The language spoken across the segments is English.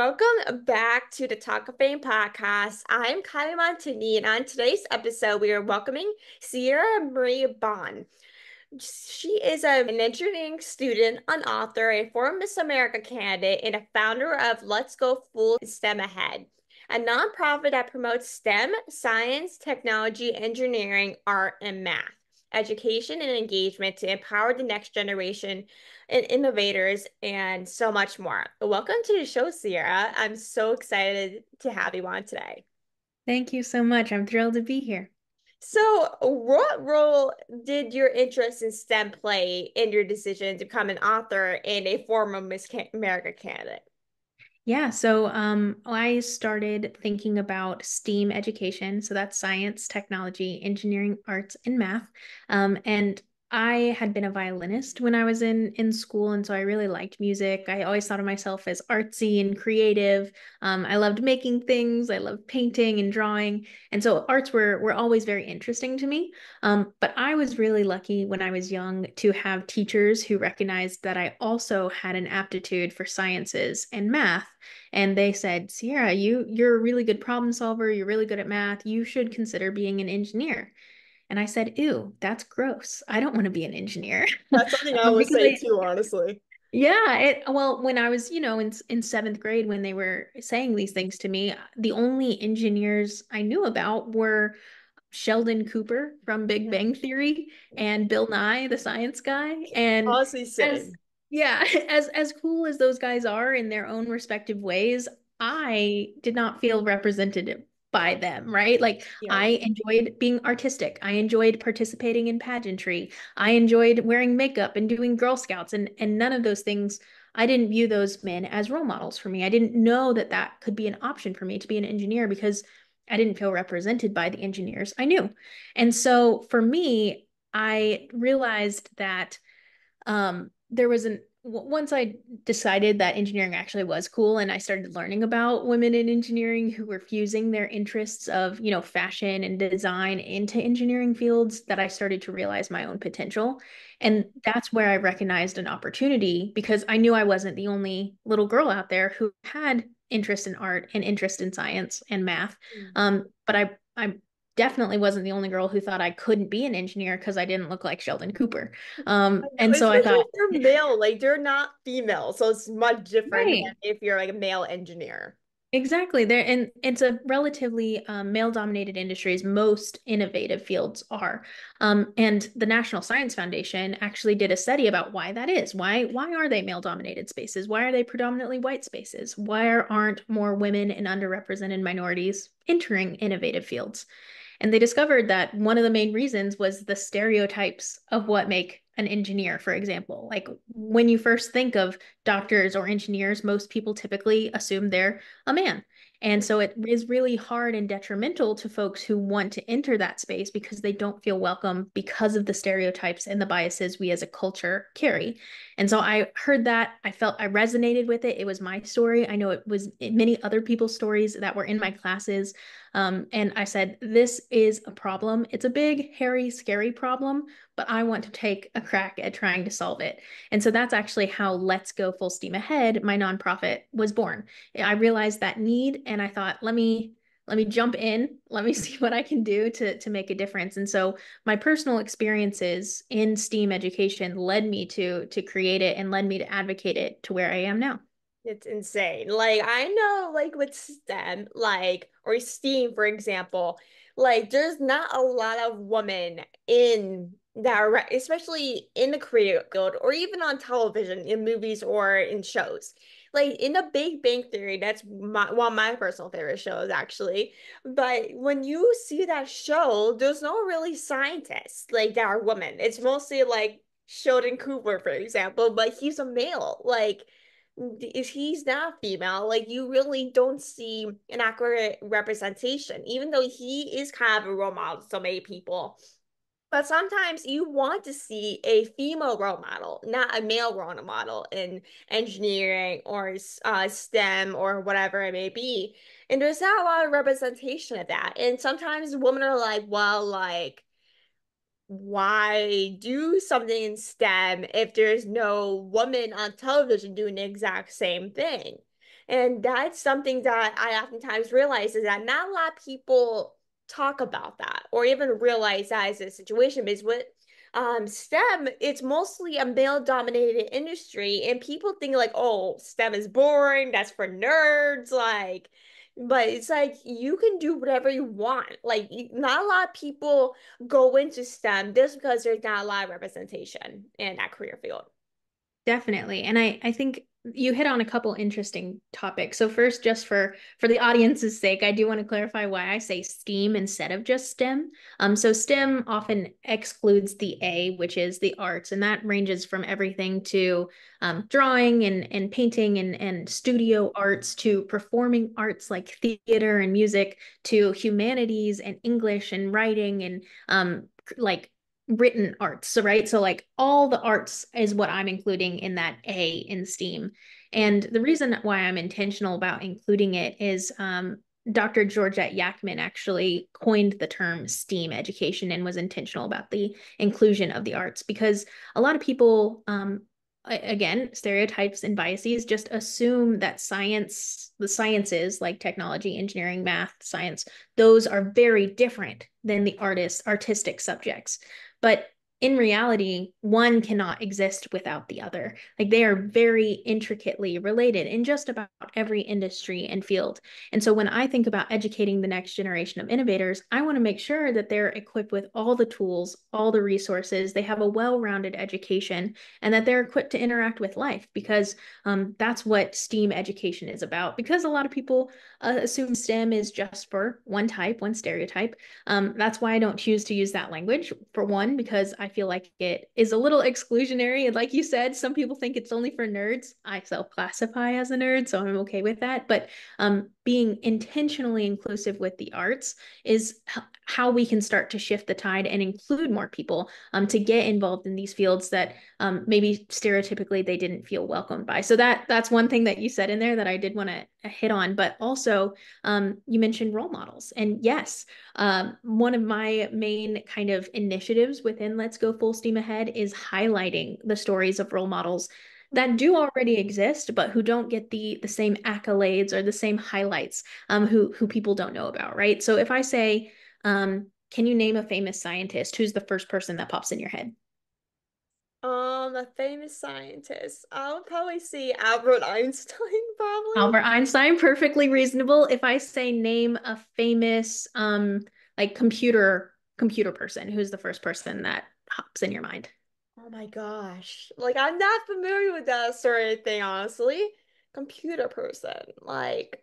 Welcome back to the Talk of Fame podcast. I'm Kylie Montini, and on today's episode, we are welcoming Sierra Marie Bonn. She is an engineering student, an author, a former Miss America candidate, and a founder of Let's Go Full STEM Ahead, a nonprofit that promotes STEM, science, technology, engineering, art, and math, education, and engagement to empower the next generation and innovators, and so much more. Welcome to the show, Sierra. I'm so excited to have you on today. Thank you so much. I'm thrilled to be here. So, what role did your interest in STEM play in your decision to become an author and a former America candidate? I started thinking about STEAM education. So that's science, technology, engineering, arts, and math. And I had been a violinist when I was in school, and so I really liked music. I always thought of myself as artsy and creative. I loved making things. I loved painting and drawing, and so arts were always very interesting to me. But I was really lucky when I was young to have teachers who recognized that I also had an aptitude for sciences and math. And they said, Sierra, you're a really good problem solver. You're really good at math. You should consider being an engineer. And I said, ew, that's gross. I don't want to be an engineer. That's something I would Because say too, honestly. well, when I was, in seventh grade, when they were saying these things to me, the only engineers I knew about were Sheldon Cooper from Big Bang Theory and Bill Nye, the science guy. And Honestly, as same. yeah, as cool as those guys are in their own respective ways, I did not feel represented by them, right? Like Yeah. I enjoyed being artistic. I enjoyed participating in pageantry. I enjoyed wearing makeup and doing Girl Scouts and none of those things. I didn't view those men as role models for me. I didn't know that that could be an option for me to be an engineer because I didn't feel represented by the engineers I knew. And so for me, I realized that there was once I decided that engineering actually was cool and I started learning about women in engineering who were fusing their interests of, fashion and design into engineering fields, that I started to realize my own potential. And that's where I recognized an opportunity because I knew I wasn't the only little girl out there who had interest in art and interest in science and math. But I definitely wasn't the only girl who thought I couldn't be an engineer because I didn't look like Sheldon Cooper. I know, And so I especially thought, if they're male, like they're not female, so it's much different than right, if you're like a male engineer. exactly. There, and it's a relatively male-dominated industry, as most innovative fields are. And the National Science Foundation actually did a study about why that is. Why are they male-dominated spaces? Why are they predominantly white spaces? Why aren't more women and underrepresented minorities entering innovative fields? And they discovered that one of the main reasons was the stereotypes of what make an engineer, for example. Like when you first think of doctors or engineers, most people typically assume they're a man. And so it is really hard and detrimental to folks who want to enter that space because they don't feel welcome because of the stereotypes and the biases we as a culture carry. And so I heard that, I felt I resonated with it. It was my story. I know it was many other people's stories that were in my classes. And I said, this is a problem. It's a big, hairy, scary problem, but I want to take a crack at trying to solve it. And so that's actually how Let's Go Full Steam Ahead, my nonprofit, was born. I realized that need and I thought, let me jump in. Let me see what I can do to make a difference. And so my personal experiences in STEAM education led me to create it and led me to advocate it to where I am now. It's insane. Like I know like with STEM, like or STEAM, for example, like there's not a lot of women in that are especially in the creative field or even on television in movies or in shows. Like in the Big Bang Theory, that's one of my personal favorite shows actually. But when you see that show, there's no really scientists like that are women. It's mostly like Sheldon Cooper, for example, but he's a male. Like if he's not female, like you really don't see an accurate representation, even though he is kind of a role model to so many people. But sometimes you want to see a female role model, not a male role model in engineering or STEM or whatever it may be. And there's not a lot of representation of that. And sometimes women are like, well, like, why do something in STEM if there's no woman on television doing the exact same thing? And that's something that I oftentimes realize is that not a lot of people talk about that or even realize that as a situation because with STEM, it's mostly a male-dominated industry, and people think like, oh, STEM is boring, that's for nerds, like, but it's like you can do whatever you want. Like, not a lot of people go into STEM just because there's not a lot of representation in that career field. Definitely. And I think you hit on a couple interesting topics. So first, just for the audience's sake, I do want to clarify why I say STEAM instead of just STEM. So STEM often excludes the A, which is the arts, and that ranges from everything to drawing and painting and studio arts to performing arts like theater and music to humanities and English and writing and like written arts. So, right. So, like all the arts is what I'm including in that A in STEAM. And the reason why I'm intentional about including it is Dr. Georgette Yackman actually coined the term STEAM education and was intentional about the inclusion of the arts because a lot of people, again, stereotypes and biases just assume that science, the sciences like technology, engineering, math, science, those are very different than the artistic subjects. But in reality, one cannot exist without the other. Like they are very intricately related in just about every industry and field. And so when I think about educating the next generation of innovators, I want to make sure that they're equipped with all the tools, all the resources, they have a well-rounded education, and that they're equipped to interact with life because that's what STEAM education is about. Because a lot of people assume STEM is just for one type, one stereotype. That's why I don't choose to use that language, for one, because I feel like it is a little exclusionary. And like you said, some people think it's only for nerds. I self-classify as a nerd, so I'm okay with that. But being intentionally inclusive with the arts is how we can start to shift the tide and include more people to get involved in these fields that maybe stereotypically they didn't feel welcomed by. So that's one thing that you said in there that I did want to hit on. But also, you mentioned role models, and yes, one of my main kind of initiatives within Let's Go Full Steam Ahead is highlighting the stories of role models that do already exist, but who don't get the same accolades or the same highlights, who people don't know about, right? So if I say, can you name a famous scientist? Who's the first person that pops in your head? A famous scientist. I would probably see Albert Einstein, probably. Albert Einstein, perfectly reasonable. If I say name a famous like computer person, who's the first person that pops in your mind? Oh my gosh. Like, I'm not familiar with that sort of thing, honestly. Computer person. Like,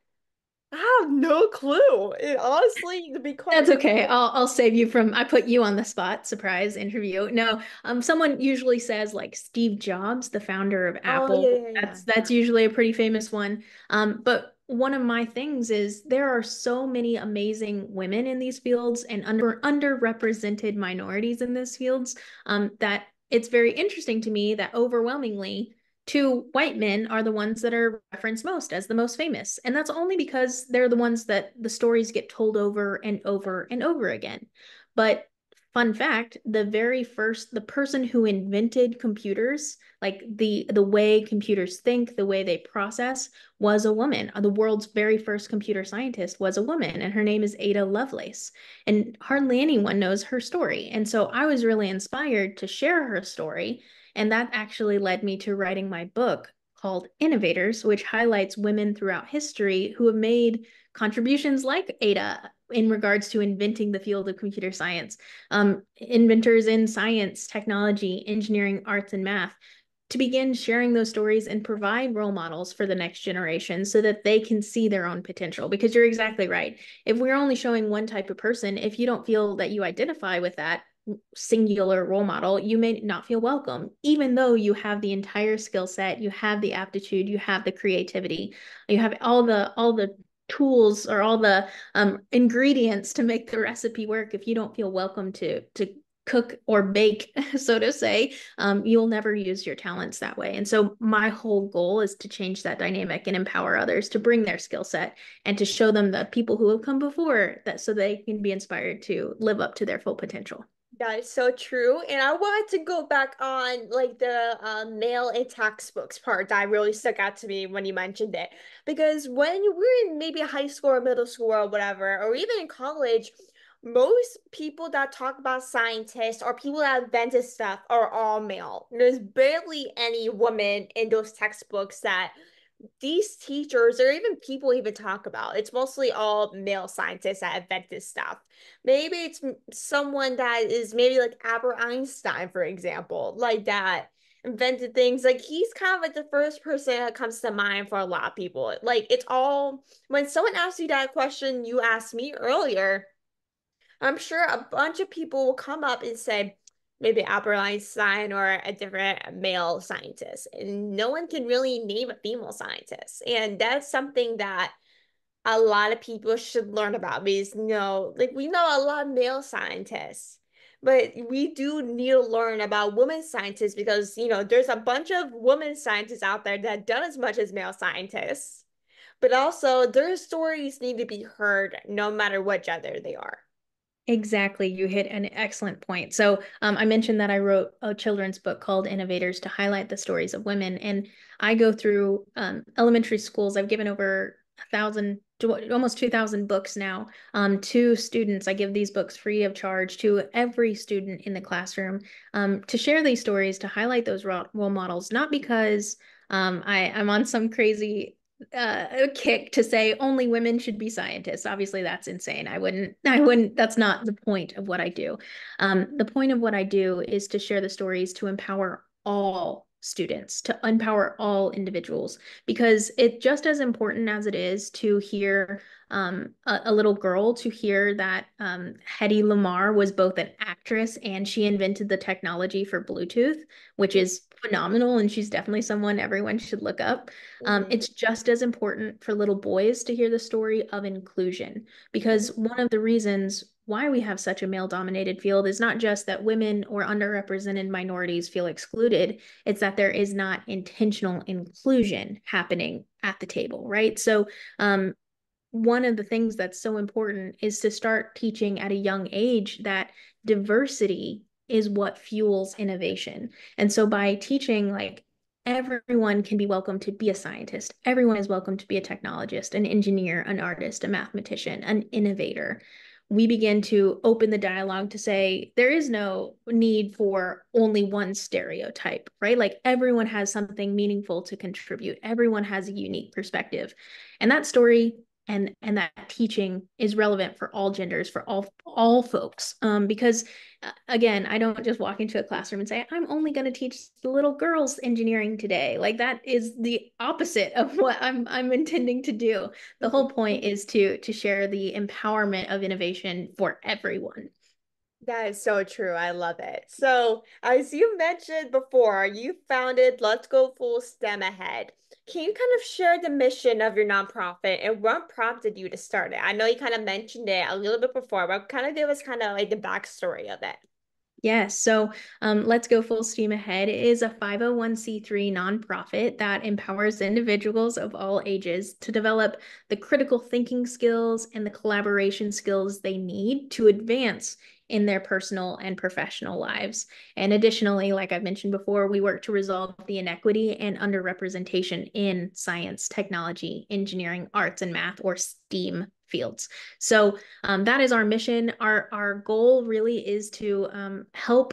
I have no clue. It, honestly, to be quite That's okay. frank. I'll save you from I put you on the spot, surprise interview. No, someone usually says like Steve Jobs, the founder of Oh, yeah, Apple. yeah, yeah. That's usually a pretty famous one. But one of my things is there are so many amazing women in these fields and underrepresented minorities in these fields that it's very interesting to me that overwhelmingly two white men are the ones that are referenced most as the most famous. And that's only because they're the ones that the stories get told over and over and over again. But fun fact, the person who invented computers, like the way computers think, the way they process, was a woman. The world's very first computer scientist was a woman, and her name is Ada Lovelace. And hardly anyone knows her story. And so I was really inspired to share her story, and that actually led me to writing my book called Innovators, which highlights women throughout history who have made contributions like Ada in regards to inventing the field of computer science, inventors in science, technology, engineering, arts, and math, to begin sharing those stories and provide role models for the next generation so that they can see their own potential. Because you're exactly right. If we're only showing one type of person, if you don't feel that you identify with that singular role model, you may not feel welcome, even though you have the entire skill set, you have the aptitude, you have the creativity, you have all the tools or all the ingredients to make the recipe work. If you don't feel welcome to cook or bake, so to say, you'll never use your talents that way. And so my whole goal is to change that dynamic and empower others to bring their skill set and to show them the people who have come before that so they can be inspired to live up to their full potential. That is so true. And I wanted to go back on like the mail in textbooks part that really stuck out to me when you mentioned it. Because when you were in maybe high school or middle school or whatever, or even in college, most people that talk about scientists or people that invented stuff are all male. There's barely any woman in those textbooks that these teachers or even people even talk about. It's mostly all male scientists that invent this stuff. Maybe it's someone that is maybe like Albert Einstein, for example, like that invented things. Like he's kind of like the first person that comes to mind for a lot of people. Like it's all when someone asks you that question you asked me earlier, I'm sure a bunch of people will come up and say maybe Albert Einstein or a different male scientist. And no one can really name a female scientist. And that's something that a lot of people should learn about because no, like we know a lot of male scientists, but we do need to learn about women scientists because there's a bunch of women scientists out there that done as much as male scientists, but also their stories need to be heard no matter what gender they are. Exactly. You hit an excellent point. So, I mentioned that I wrote a children's book called Innovators to highlight the stories of women. And I go through elementary schools. I've given over 1,000, almost 2,000 books now to students. I give these books free of charge to every student in the classroom to share these stories, to highlight those role models, not because I'm on some crazy kick to say only women should be scientists. Obviously, that's insane. That's not the point of what I do. The point of what I do is to share the stories to empower all students, to empower all individuals, because it's just as important as it is to hear a little girl to hear that Hedy Lamarr was both an actress and she invented the technology for Bluetooth, which is phenomenal. And she's definitely someone everyone should look up. Mhm. It's just as important for little boys to hear the story of inclusion, because one of the reasons why we have such a male-dominated field is not just that women or underrepresented minorities feel excluded, it's that there is not intentional inclusion happening at the table, right? So, one of the things that's so important is to start teaching at a young age that diversity is what fuels innovation. And so by teaching, like, everyone can be welcome to be a scientist, everyone is welcome to be a technologist, an engineer, an artist, a mathematician, an innovator. We begin to open the dialogue to say there is no need for only one stereotype, right? Like everyone has something meaningful to contribute. Everyone has a unique perspective. And that story and that teaching is relevant for all genders, for all folks, because again, I don't just walk into a classroom and say I'm only going to teach the little girls engineering today. Like that is the opposite of what I'm intending to do. The whole point is to share the empowerment of innovation for everyone. That is so true. I love it. So, as you mentioned before, you founded Let's Go Full STEM Ahead. Can you kind of share the mission of your nonprofit and what prompted you to start it? I know you kind of mentioned it a little bit before, but kind of give us kind of like the backstory of it. Yes. So Let's Go Full Steam Ahead is a 501(c)(3) nonprofit that empowers individuals of all ages to develop the critical thinking skills and the collaboration skills they need to advance in their personal and professional lives. And additionally, like I mentioned before, we work to resolve the inequity and underrepresentation in science, technology, engineering, arts, and math, or STEAM fields. So that is our mission. Our goal really is to help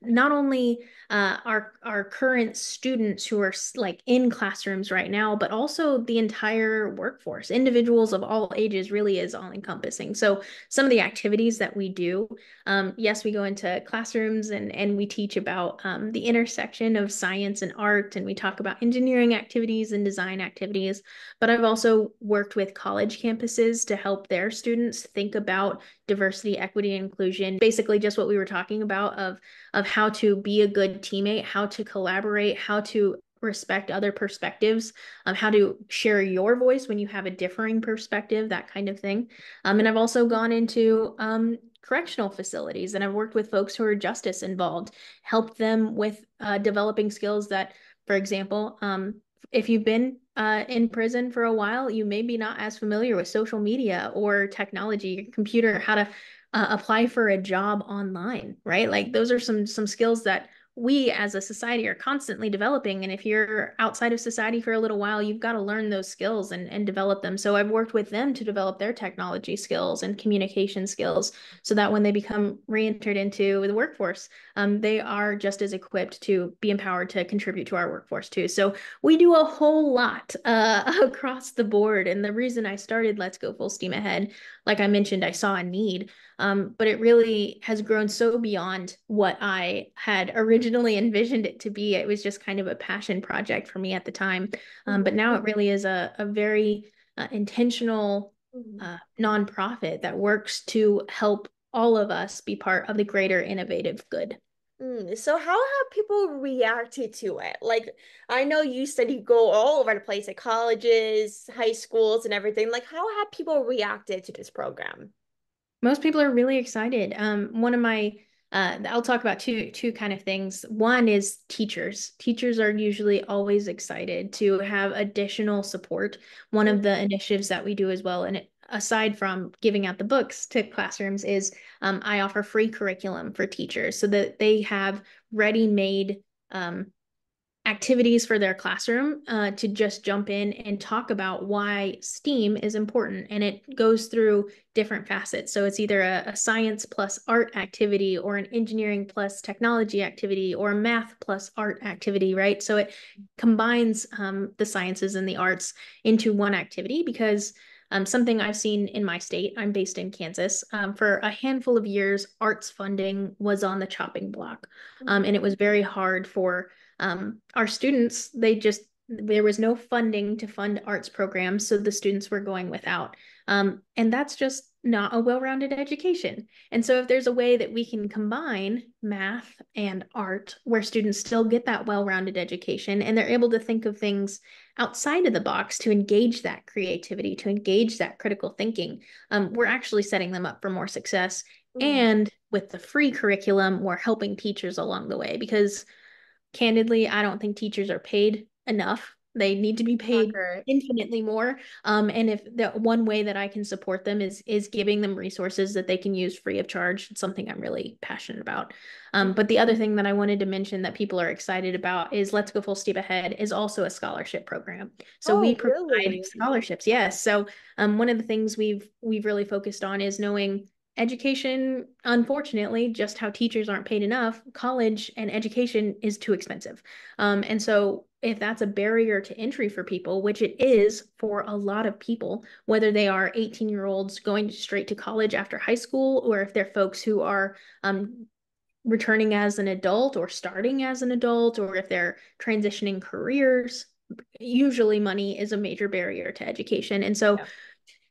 not only our current students who are like in classrooms right now, but also the entire workforce. Individuals of all ages really is all encompassing. So some of the activities that we do, yes, we go into classrooms and we teach about the intersection of science and art, and we talk about engineering activities and design activities. But I've also worked with college campuses to help their students think about diversity, equity, and inclusion. Basically, just what we were talking about of how to be a good teammate, how to collaborate, how to respect other perspectives, how to share your voice when you have a differing perspective, that kind of thing. And I've also gone into correctional facilities and I've worked with folks who are justice involved, helped them with developing skills that, for example, if you've been in prison for a while, you may be not as familiar with social media or technology, your computer, how to apply for a job online, right? Like those are some skills that we as a society are constantly developing. And if you're outside of society for a little while, you've got to learn those skills and develop them. So I've worked with them to develop their technology skills and communication skills so that when they become re-entered into the workforce, they are just as equipped to be empowered to contribute to our workforce too. So we do a whole lot across the board. And the reason I started Let's Go Full Steam Ahead, like I mentioned, I saw a need, but it really has grown so beyond what I had originally envisioned it to be. It was just kind of a passion project for me at the time. But Mhm. now it really is a very intentional Mhm. nonprofit that works to help all of us be part of the greater innovative good. So how have people reacted to it? Like, I know you said you go all over the place at colleges, high schools, and everything. Like, how have people reacted to this program? Most people are really excited. One of my I'll talk about two kind of things. One is teachers. Teachers are usually always excited to have additional support. One of the initiatives that we do as well, and aside from giving out the books to classrooms, is I offer free curriculum for teachers so that they have ready-made activities for their classroom to just jump in and talk about why STEAM is important. And it goes through different facets. So it's either a science plus art activity or an engineering plus technology activity or a math plus art activity, right? So it combines the sciences and the arts into one activity because something I've seen in my state, I'm based in Kansas, for a handful of years, arts funding was on the chopping block. And it was very hard for our students, there was no funding to fund arts programs, so the students were going without. And that's just not a well-rounded education. And so if there's a way that we can combine math and art where students still get that well-rounded education and they're able to think of things outside of the box to engage that creativity, to engage that critical thinking, we're actually setting them up for more success. Mm. And with the free curriculum, we're helping teachers along the way because candidly, I don't think teachers are paid enough. They need to be paid Soccer. infinitely more. And if the one way that I can support them is giving them resources that they can use free of charge, it's something I'm really passionate about. But the other thing that I wanted to mention that people are excited about is Let's Go Full Steam Ahead is also a scholarship program. So we Oh, provide really? scholarships. Yes. So one of the things we've really focused on is knowing education, unfortunately, just how teachers aren't paid enough, college and education is too expensive. And so, if that's a barrier to entry for people, which it is for a lot of people, whether they are 18-year-olds going straight to college after high school, or if they're folks who are returning as an adult or starting as an adult, or if they're transitioning careers, usually money is a major barrier to education. And so, Yeah.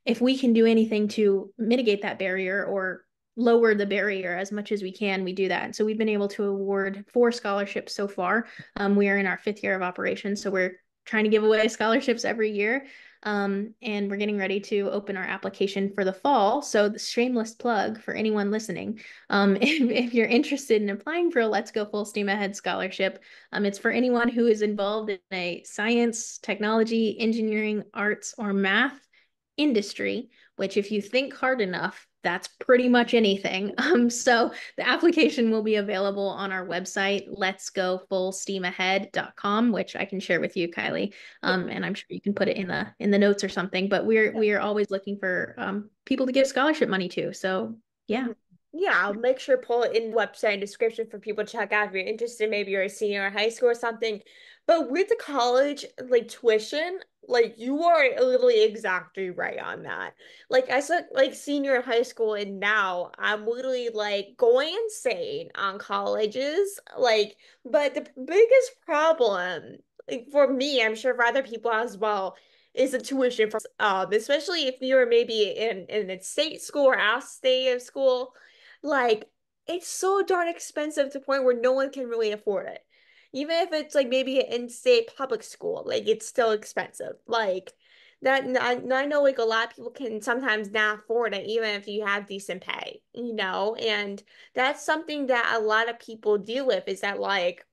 if we can do anything to mitigate that barrier or lower the barrier as much as we can, we do that. And so we've been able to award 4 scholarships so far. We are in our 5th year of operation, so we're trying to give away scholarships every year. And we're getting ready to open our application for the fall. So the shameless plug for anyone listening, if you're interested in applying for a Let's Go Full Steam Ahead scholarship, it's for anyone who is involved in a science, technology, engineering, arts, or math industry, which if you think hard enough, that's pretty much anything. So the application will be available on our website, letsgofullsteamahead.com, which I can share with you, Kylie. Yeah. And I'm sure you can put it in the notes or something. But we are always looking for people to give scholarship money to. So yeah. Mhm. Yeah, I'll make sure to pull it in the website description for people to check out if you're interested. Maybe you're a senior in high school or something. But with the college, like tuition, like you are literally exactly right on that. Like I said, like senior in high school, and now I'm literally like going insane on colleges. Like, but the biggest problem, like for me, I'm sure for other people as well, is the tuition for especially if you're maybe in a state school or out state of school. Like, it's so darn expensive to the point where no one can really afford it. Even if it's like maybe an in-state public school, like it's still expensive. Like that, I know like a lot of people can sometimes not afford it, even if you have decent pay, and that's something that a lot of people deal with is that like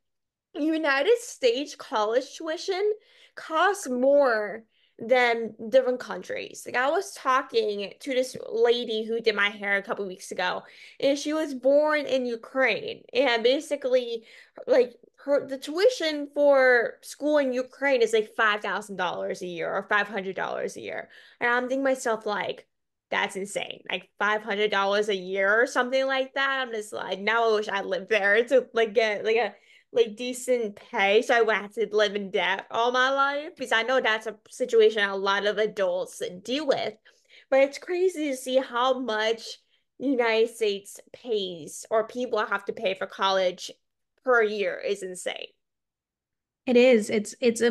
United States college tuition costs more than different countries. Like I was talking to this lady who did my hair a couple weeks ago, and she was born in Ukraine. And basically, like the tuition for school in Ukraine is like $5,000 a year or $500 a year. And I'm thinking to myself like, that's insane. Like $500 a year or something like that. I'm just like, now I wish I lived there to like get like a decent pay, so I would have to live in debt all my life because I know that's a situation a lot of adults deal with. But it's crazy to see how much the United States pays or people have to pay for college per year is insane. It is. It's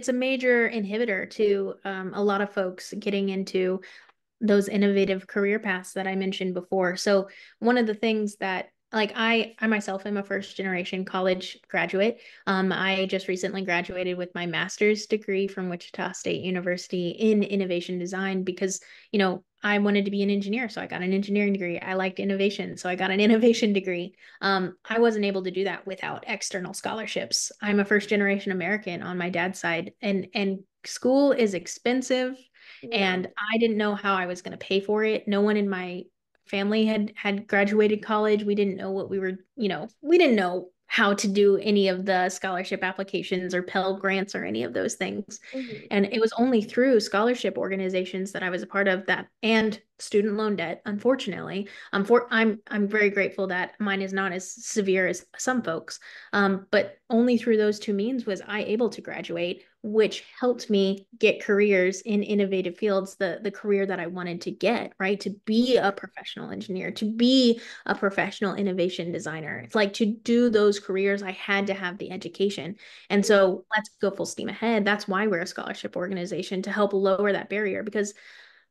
a major inhibitor to a lot of folks getting into those innovative career paths that I mentioned before. So one of the things that like I myself am a first generation college graduate. I just recently graduated with my master's degree from Wichita State University in innovation design because, I wanted to be an engineer, so I got an engineering degree. I liked innovation, so I got an innovation degree. I wasn't able to do that without external scholarships. I'm a first generation American on my dad's side, and school is expensive Yeah. and I didn't know how I was going to pay for it. No one in my family had graduated college. We didn't know what we were, we didn't know how to do any of the scholarship applications or Pell grants or any of those things. Mhm. And it was only through scholarship organizations that I was a part of that and student loan debt, unfortunately. I'm very grateful that mine is not as severe as some folks. But only through those two means was I able to graduate, which helped me get careers in innovative fields, the career that I wanted to get, right? To be a professional engineer, to be a professional innovation designer. It's like to do those careers, I had to have the education. And so let's go full steam ahead. That's why we're a scholarship organization to help lower that barrier because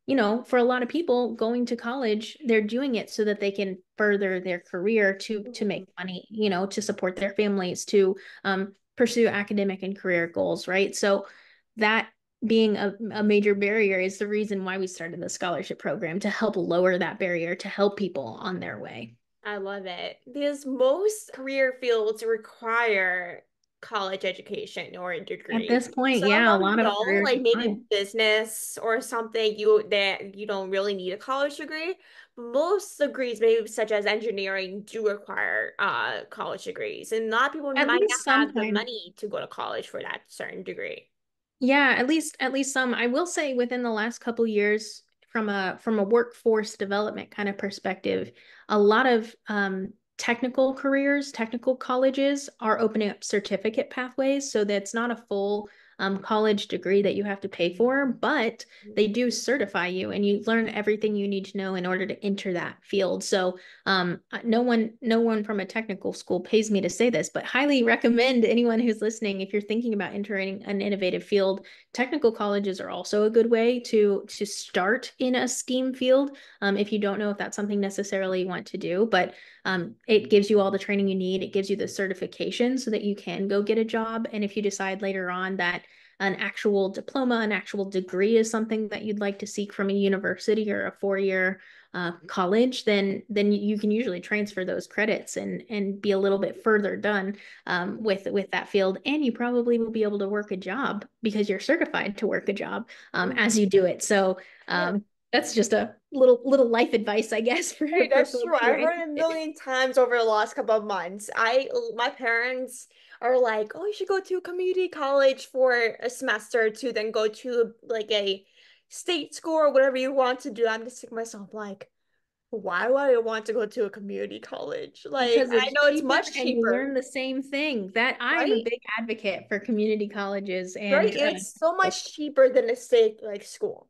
for a lot of people going to college, they're doing it so that they can further their career to Mhm. make money, to support their families, to pursue academic and career goals, right? So that being a major barrier is the reason why we started the scholarship program to help lower that barrier, to help people on their way. I love it because most career fields require college education or a At degree. this point, Some of yeah, a them lot of don't, careers like maybe require. business or something you don't really need a college degree. But most degrees, maybe such as engineering, do require college degrees. And a lot of people At might not least have the sometimes. money to go to college for that certain degree. Yeah, at least some. I will say within the last couple years, from a workforce development kind of perspective, a lot of technical careers, technical colleges are opening up certificate pathways, so that's not a full college degree that you have to pay for, but they do certify you, and you learn everything you need to know in order to enter that field. So no one from a technical school pays me to say this, but highly recommend anyone who's listening, if you're thinking about entering an innovative field, technical colleges are also a good way to start in a STEAM field. If you don't know if that's something necessarily you want to do, but it gives you all the training you need. It gives you the certification so that you can go get a job. And if you decide later on that an actual diploma, an actual degree is something that you'd like to seek from a university or a 4-year college, then you can usually transfer those credits and be a little bit further done with that field, and you probably will be able to work a job because you're certified to work a job as you do it. So Yeah. that's just a little life advice, I guess, for Hey, for that's true. folks who are I've heard it a interested. million times over the last couple of months. My parents are like, "Oh, you should go to a community college for a semester or two, then go to like a state school or whatever you want to do." I'm just thinking to myself like, why would I want to go to a community college? Like, Because I it's know it's cheaper much and you cheaper, learn the same thing. That I am a right? big advocate for community colleges Right? and It's so much cheaper than a state like school.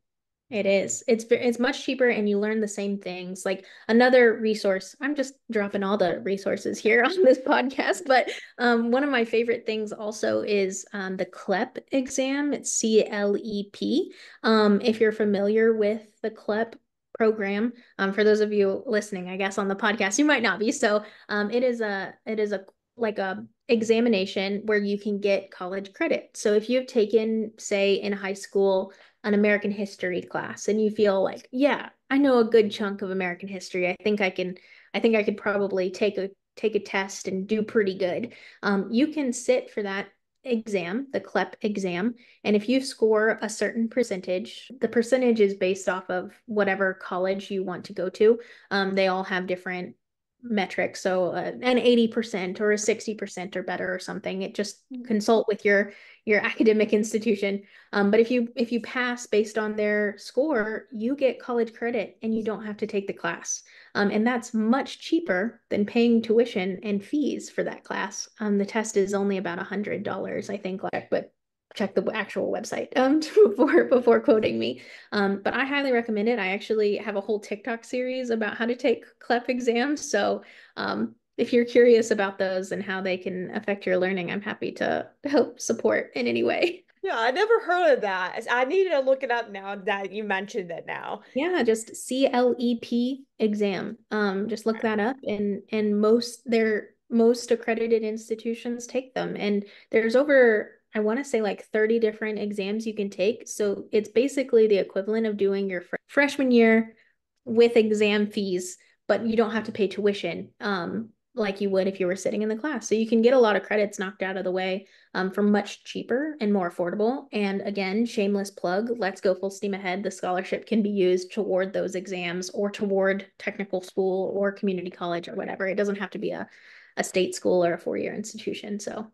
it is. It's much cheaper and you learn the same things. Like another resource, I'm just dropping all the resources here on this podcast, but one of my favorite things also is the CLEP exam. It's CLEP. If you're familiar with the CLEP program, for those of you listening, I guess on the podcast, you might not be. So it is a like a examination where you can get college credit. So if you've taken, say, in high school, an American history class and you feel like, yeah, I know a good chunk of American history. I think I could probably take a test and do pretty good. You can sit for that exam, the CLEP exam. And if you score a certain percentage, the percentage is based off of whatever college you want to go to. They all have different metrics. So an 80% or a 60% or better or something. It just consult with your academic institution. But if you pass based on their score, you get college credit and you don't have to take the class. And that's much cheaper than paying tuition and fees for that class. The test is only about $100, I think, but check the actual website before quoting me. But I highly recommend it. I actually have a whole TikTok series about how to take CLEP exams. So if you're curious about those and how they can affect your learning, I'm happy to help support in any way. Yeah, I never heard of that. I need to look it up now that you mentioned it now. Yeah, just CLEP exam. Just look that up, and most accredited institutions take them. And there's over, I want to say like 30 different exams you can take. So it's basically the equivalent of doing your freshman year with exam fees, but you don't have to pay tuition, like you would if you were sitting in the class. So you can get a lot of credits knocked out of the way for much cheaper and more affordable. And again, shameless plug, let's go full steam ahead. The scholarship can be used toward those exams or toward technical school or community college or whatever. It doesn't have to be a state school or a four-year institution. So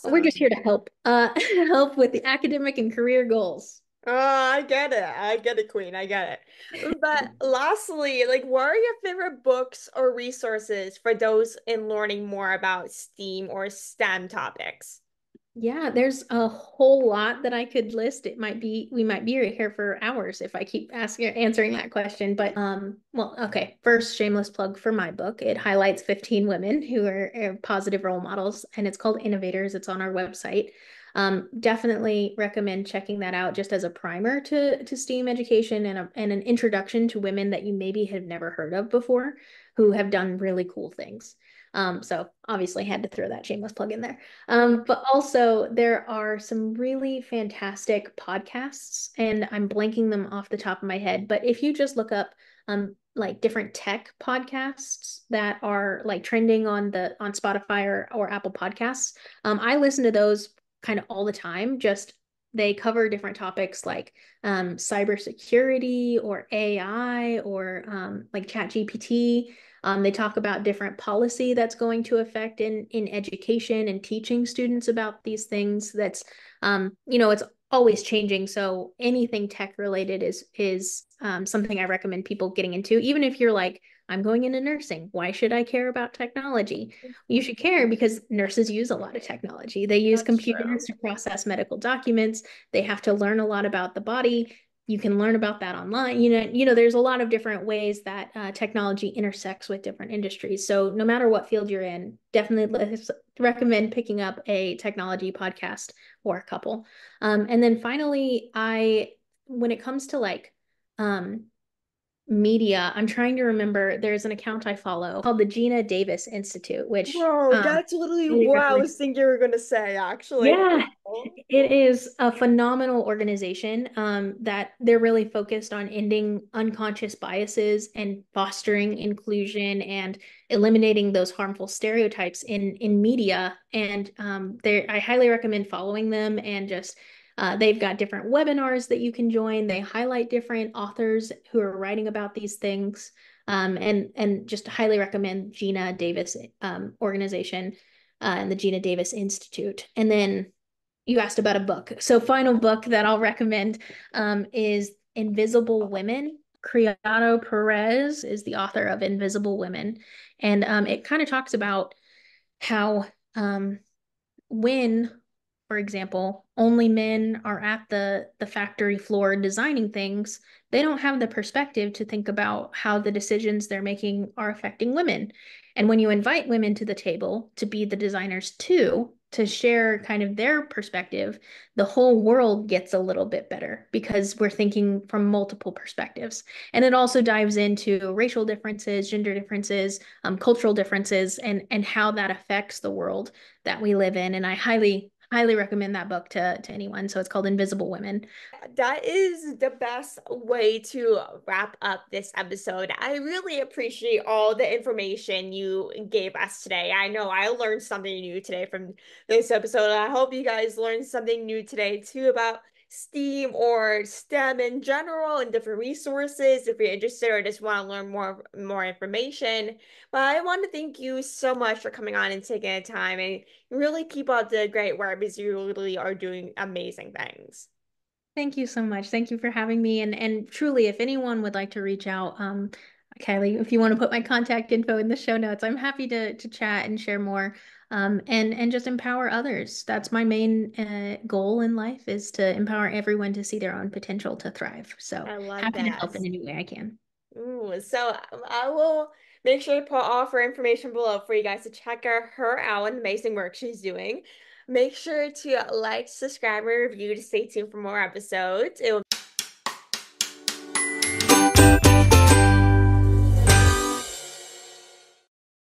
we're just Awesome. here to help help with the academic and career goals. Oh, I get it. I get it, Queen. I get it. But lastly, like, what are your favorite books or resources for those in learning more about STEAM or STEM topics? Yeah, there's a whole lot that I could list. We might be right here for hours if I keep answering that question. But well, okay. First, shameless plug for my book. It highlights 15 women who are positive role models, and it's called Innovators. It's on our website. Definitely recommend checking that out just as a primer to STEAM education and an introduction to women that you maybe have never heard of before who have done really cool things. So obviously had to throw that shameless plug in there. But also there are some really fantastic podcasts, and I'm blanking them off the top of my head. But if you just look up like different tech podcasts that are like trending on Spotify or Apple Podcasts, I listen to those kind of all the time. Just they cover different topics like cybersecurity or AI or like ChatGPT. They talk about different policy that's going to affect in education and teaching students about these things. It's always changing. So anything tech related is something I recommend people getting into. Even if you're like, I'm going into nursing, why should I care about technology? You should care because nurses use a lot of technology. They use That's computers true. to process medical documents. They have to learn a lot about the body. You can learn about that online. There's a lot of different ways that technology intersects with different industries. So no matter what field you're in, definitely recommend picking up a technology podcast or a couple. And then finally, when it comes to like um, media, I'm trying to remember. There's an account I follow called the Gina Davis Institute, which Bro, that's literally I really what I recommend. was thinking you were gonna say, actually. Yeah, it is a phenomenal organization that they're really focused on ending unconscious biases and fostering inclusion and eliminating those harmful stereotypes in media. And I highly recommend following them and just they've got different webinars that you can join. They highlight different authors who are writing about these things. And just highly recommend Gina Davis organization and the Gina Davis Institute. And then you asked about a book. So, final book that I'll recommend is Invisible Women. Criado Perez is the author of Invisible Women. And it kind of talks about how when, for example, only men are at the factory floor designing things, they don't have the perspective to think about how the decisions they're making are affecting women. And when you invite women to the table to be the designers too, to share kind of their perspective, the whole world gets a little bit better because we're thinking from multiple perspectives. And it also dives into racial differences, gender differences, cultural differences, and how that affects the world that we live in. And I highly, highly recommend that book to anyone. So it's called Invisible Women. That is the best way to wrap up this episode. I really appreciate all the information you gave us today. I know I learned something new today from this episode. I hope you guys learned something new today too about STEAM or STEM in general and different resources if you're interested or just want to learn more information. But I want to thank you so much for coming on and taking the time and really keep up the great work because you really are doing amazing things. Thank you so much. Thank you for having me. And truly, if anyone would like to reach out, Kylie, if you want to put my contact info in the show notes, I'm happy to chat and share more, and just empower others. That's my main goal in life is to empower everyone to see their own potential to thrive. So I love happy to that. help in any way I can. Ooh, so I will make sure to put all of her information below for you guys to check her out and the amazing work she's doing. Make sure to like, subscribe, and review to stay tuned for more episodes. It will